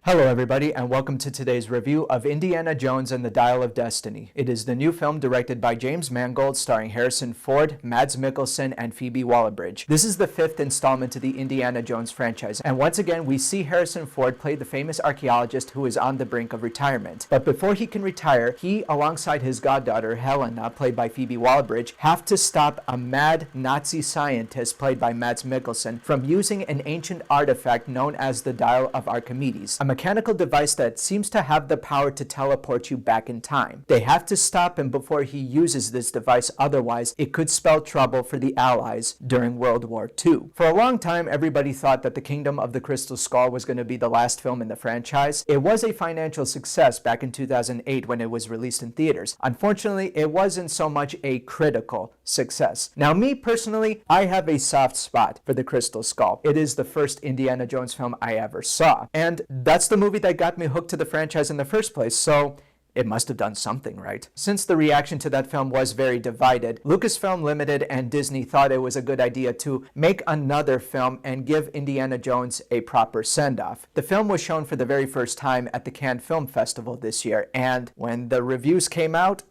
Hello everybody, and welcome to today's review of Indiana Jones and the Dial of Destiny. It is the new film directed by James Mangold, starring Harrison Ford, Mads Mikkelsen, and Phoebe Waller-Bridge. This is the fifth installment to the Indiana Jones franchise, and once again we see Harrison Ford play the famous archaeologist who is on the brink of retirement. But before he can retire, he, alongside his goddaughter Helena, played by Phoebe Waller-Bridge, have to stop a mad Nazi scientist, played by Mads Mikkelsen, from using an ancient artifact known as the Dial of Archimedes, a mechanical device that seems to have the power to teleport you back in time. They have to stop him before he uses this device, otherwise it could spell trouble for the Allies during World War II. For a long time, everybody thought that The Kingdom of the Crystal Skull was going to be the last film in the franchise. It was a financial success back in 2008 when it was released in theaters. Unfortunately, it wasn't so much a critical success. Now, me personally, I have a soft spot for The Crystal Skull. It is the first Indiana Jones film I ever saw, and that's the movie that got me hooked to the franchise in the first place, so it must have done something right. Since the reaction to that film was very divided, Lucasfilm Limited and Disney thought it was a good idea to make another film and give Indiana Jones a proper send-off. The film was shown for the very first time at the Cannes Film Festival this year, and when the reviews came out,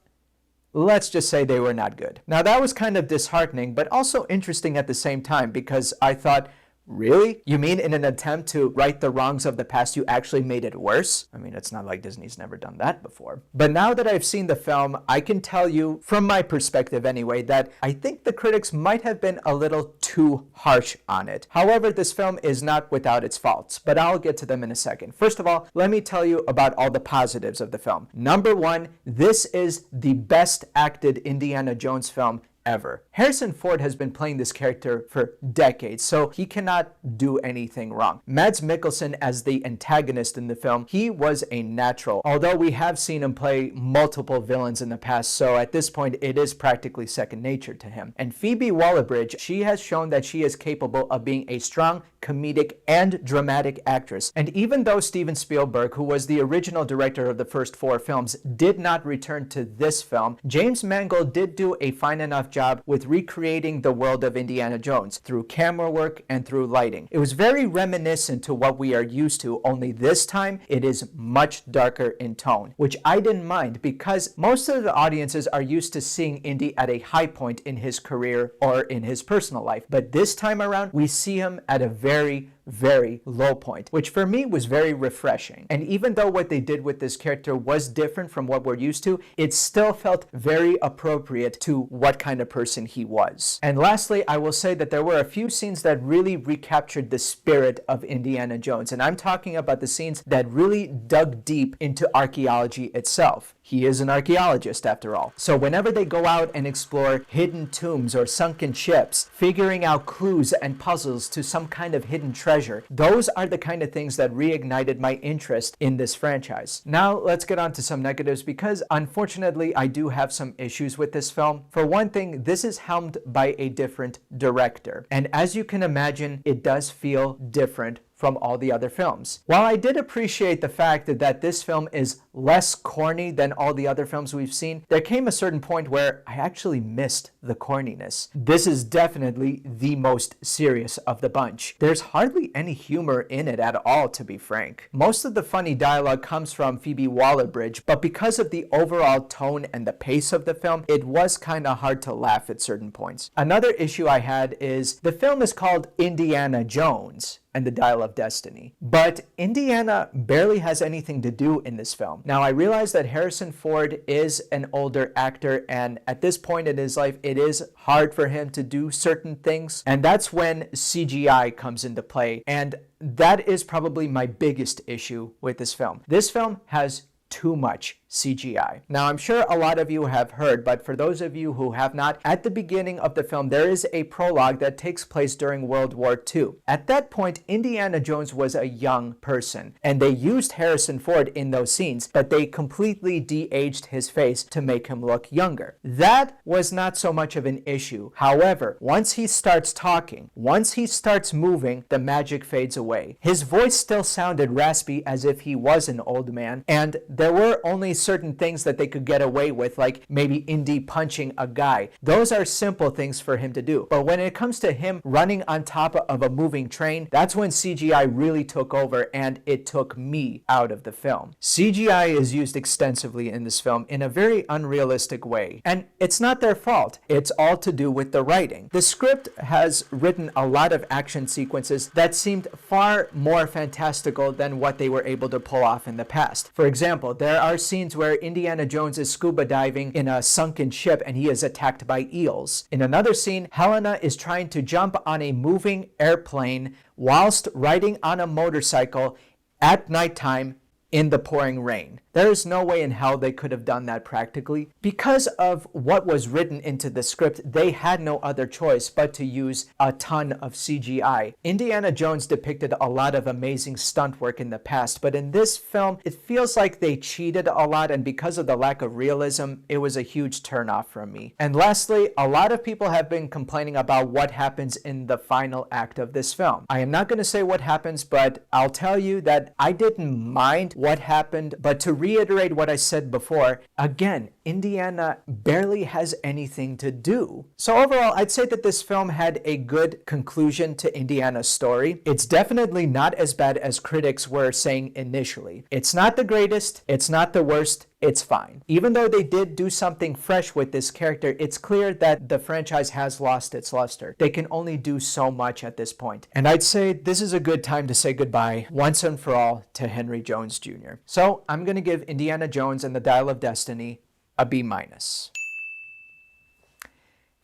let's just say they were not good. Now, that was kind of disheartening, but also interesting at the same time, because I thought, really? You mean in an attempt to right the wrongs of the past, you actually made it worse? I mean, it's not like Disney's never done that before. But now that I've seen the film, I can tell you, from my perspective anyway, that I think the critics might have been a little too harsh on it. However, this film is not without its faults, but I'll get to them in a second. First of all, let me tell you about all the positives of the film. Number one, this is the best acted Indiana Jones film ever. Harrison Ford has been playing this character for decades, so he cannot do anything wrong. Mads Mikkelsen as the antagonist in the film, he was a natural, although we have seen him play multiple villains in the past, so at this point it is practically second nature to him. And Phoebe Waller-Bridge, she has shown that she is capable of being a strong comedic and dramatic actress. And even though Steven Spielberg, who was the original director of the first four films, did not return to this film, James Mangold did do a fine enough job with recreating the world of Indiana Jones through camera work and through lighting. It was very reminiscent to what we are used to, only this time it is much darker in tone, which I didn't mind because most of the audiences are used to seeing Indy at a high point in his career or in his personal life. But this time around, we see him at a very low point, which for me was very refreshing. And even though what they did with this character was different from what we're used to, it still felt very appropriate to what kind of person he was. And lastly, I will say that there were a few scenes that really recaptured the spirit of Indiana Jones. And I'm talking about the scenes that really dug deep into archaeology itself. He is an archaeologist after all. So whenever they go out and explore hidden tombs or sunken ships, figuring out clues and puzzles to some kind of hidden treasure, those are the kind of things that reignited my interest in this franchise. Now let's get on to some negatives, because unfortunately I do have some issues with this film. For one thing, this is helmed by a different director. And as you can imagine, it does feel different from all the other films. While I did appreciate the fact that this film is less corny than all the other films we've seen, there came a certain point where I actually missed the corniness. This is definitely the most serious of the bunch. There's hardly any humor in it at all, to be frank. Most of the funny dialogue comes from Phoebe Waller-Bridge, but because of the overall tone and the pace of the film, it was kind of hard to laugh at certain points. Another issue I had is the film is called Indiana Jones and the Dial of Destiny, but Indiana barely has anything to do in this film. Now, I realize that Harrison Ford is an older actor, and at this point in his life, it is hard for him to do certain things, and that's when CGI comes into play, and that is probably my biggest issue with this film. This film has too much CGI. Now, I'm sure a lot of you have heard, but for those of you who have not, at the beginning of the film, there is a prologue that takes place during World War II. At that point, Indiana Jones was a young person, and they used Harrison Ford in those scenes, but they completely de-aged his face to make him look younger. That was not so much of an issue. However, once he starts talking, once he starts moving, the magic fades away. His voice still sounded raspy as if he was an old man, and there were only certain things that they could get away with, like maybe Indy punching a guy. Those are simple things for him to do. But when it comes to him running on top of a moving train, that's when CGI really took over, and it took me out of the film. CGI is used extensively in this film in a very unrealistic way, and it's not their fault. It's all to do with the writing. The script has written a lot of action sequences that seemed far more fantastical than what they were able to pull off in the past. For example, there are scenes where Indiana Jones is scuba diving in a sunken ship and he is attacked by eels. In another scene, Helena is trying to jump on a moving airplane whilst riding on a motorcycle at nighttime in the pouring rain. There is no way in hell they could have done that practically. Because of what was written into the script, they had no other choice but to use a ton of CGI. Indiana Jones depicted a lot of amazing stunt work in the past, but in this film, it feels like they cheated a lot, and because of the lack of realism, it was a huge turnoff from me. And lastly, a lot of people have been complaining about what happens in the final act of this film. I am not going to say what happens, but I'll tell you that I didn't mind what happened, but to reiterate what I said before, again, Indiana barely has anything to do. So overall, I'd say that this film had a good conclusion to Indiana's story. It's definitely not as bad as critics were saying initially. It's not the greatest, it's not the worst, it's fine. Even though they did do something fresh with this character, it's clear that the franchise has lost its luster. They can only do so much at this point. And I'd say this is a good time to say goodbye once and for all to Henry Jones Jr. So I'm going to give Indiana Jones and the Dial of Destiny a B-.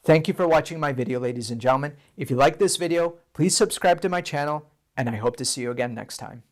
Thank you for watching my video, ladies and gentlemen. If you like this video, please subscribe to my channel, and I hope to see you again next time.